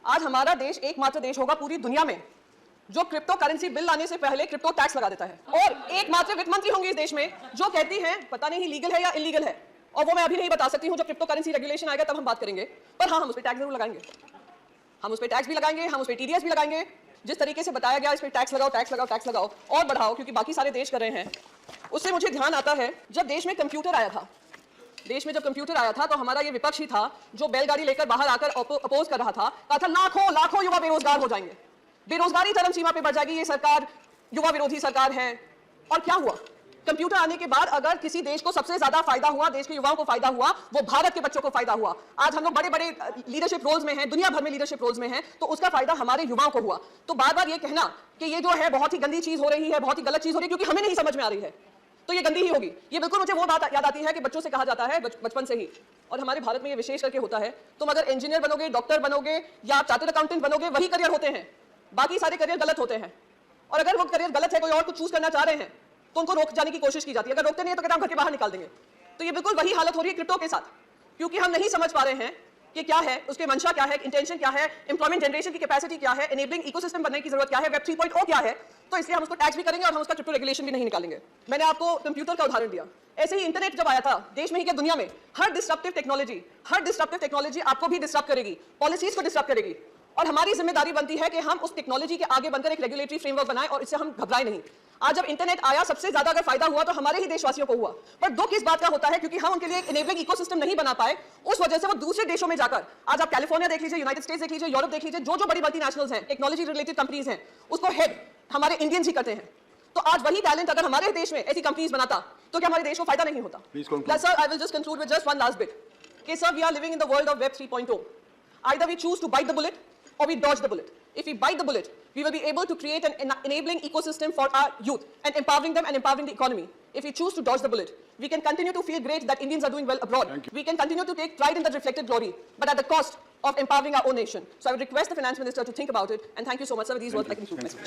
आज हमारा देश एकमात्र देश होगा पूरी दुनिया में जो क्रिप्टो करेंसी बिल लाने से पहले क्रिप्टो टैक्स लगा देता है, और एकमात्र वित्त मंत्री होंगी इस देश में जो कहती हैं पता नहीं लीगल है या इलीगल है, और वो मैं अभी नहीं बता सकती हूं। जब क्रिप्टो करेंसी रेगुलेशन आएगा तब हम बात करेंगे, पर हाँ हम उस पर टैक्स जरूर लगाएंगे, हम उस पर टैक्स भी लगाएंगे, हम उस पर टीडीएस भी लगाएंगे। जिस तरीके से बताया गया इस पर टैक्स लगाओ टैक्स लगाओ टैक्स लगाओ और बढ़ाओ, क्योंकि बाकी सारे देश कर रहे हैं, उससे मुझे ध्यान आता है जब देश में कंप्यूटर आया था, देश में जब कंप्यूटर आया था तो हमारा ये विपक्ष ही था जो बैलगाड़ी लेकर बाहर आकर अपोज कर रहा था, कहा था लाखों लाखों युवा बेरोजगार हो जाएंगे, बेरोजगारी चरम सीमा पे बढ़ जाएगी, ये सरकार युवा विरोधी सरकार है। और क्या हुआ? कंप्यूटर आने के बाद अगर किसी देश को सबसे ज्यादा फायदा हुआ, देश के युवाओं को फायदा हुआ, वो भारत के बच्चों को फायदा हुआ। आज हम लोग बड़े बड़े लीडरशिप रोल्स में हैं, दुनिया भर में लीडरशिप रोल्स में हैं, तो उसका फायदा हमारे युवाओं को हुआ। तो बार बार ये कहना कि ये जो है बहुत ही गंदी चीज हो रही है, बहुत ही गलत चीज हो रही है, क्योंकि हमें नहीं समझ में आ रही है, तो ये गंदी ही होगी। ये बिल्कुल मुझे वो बात याद आती है कि बच्चों से कहा जाता है बचपन से ही, और हमारे भारत में ये विशेष करके होता है, तुम अगर इंजीनियर बनोगे, डॉक्टर बनोगे या चार्टर्ड अकाउंटेंट बनोगे, वही करियर होते हैं, बाकी सारे करियर गलत होते हैं। और अगर वो करियर गलत है, कोई और कुछ चूज करना चाह रहे हैं, तो उनको रोक जाने की कोशिश की जाती है, अगर रोकते नहीं है तो कहते हैं घर के बाहर निकाल देंगे। तो ये बिल्कुल वही हालत हो रही है क्रिप्टो के साथ, क्योंकि हम नहीं समझ पा रहे हैं कि क्या है, उसके मंशा क्या है, इंटेंशन क्या है, एम्प्लॉयमेंट जनरेशन की कैपेसिटी क्या है, एनेबलिंग इकोसिस्टम बनने की जरूरत क्या है, वेब 3.0 क्या है, तो इसलिए हम उसको टैक्स भी करेंगे और हम उसका क्रिप्टो रेगुलेशन भी नहीं निकालेंगे। मैंने आपको कंप्यूटर का उदाहरण दिया, ऐसे ही इंटरनेट जब आया था देश में ही क्या दुनिया में, हर डिस्ट्रप्टिव टेक्नोलॉजी आपको भी डिस्टर्ब करेगी, पॉलिसीज को डिस्टर्ब करेगी, और हमारी जिम्मेदारी बनती है कि हम उस टेक्नोलॉजी के आगे बनकर एक रेगुलेटरी फ्रेमवर्क बनाएं और इससे हम घबराएं नहीं। आज जब इंटरनेट आया सबसे ज्यादा अगर फायदा हुआ तो हमारे ही देशवासियों को हुआ, पर दुख इस बात का होता है क्योंकि हम उनके लिए एक इनेबलिंग इकोसिस्टम नहीं बना पाए, उस वजह से वो दूसरे देशों में जाकर, आज आप कैलिफोर्निया देख लीजिए, यूनाइटेड स्टेट्स देख लीजिए, यूरोप देख लीजिए, जो बड़ी मल्टीनेशनल्स हैं, टेक्नोलॉजी रिलेटेड कंपनीज हैं, उसको हेड हमारे इंडियंस ही करते हैं। तो आज वही टैलेंट अगर हमारे देश में ऐसी कंपनीज बनाता तो क्या हमारे देश को फायदा नहीं होता? Sir, I will just conclude with just one last bit कि sir, we are living in the world of web 3.0. Either we choose to bite the bullet or we dodge the bullet. If we bite the bullet, we will be able to create an enabling ecosystem for our youth and empowering them and empowering the economy. If we choose to dodge the bullet, we can continue to feel great that Indians are doing well abroad. We can continue to take pride in the reflected glory, but at the cost of empowering our own nation. So I would request the Finance Minister to think about it, and thank you so much, sir. These words I conclude my speech.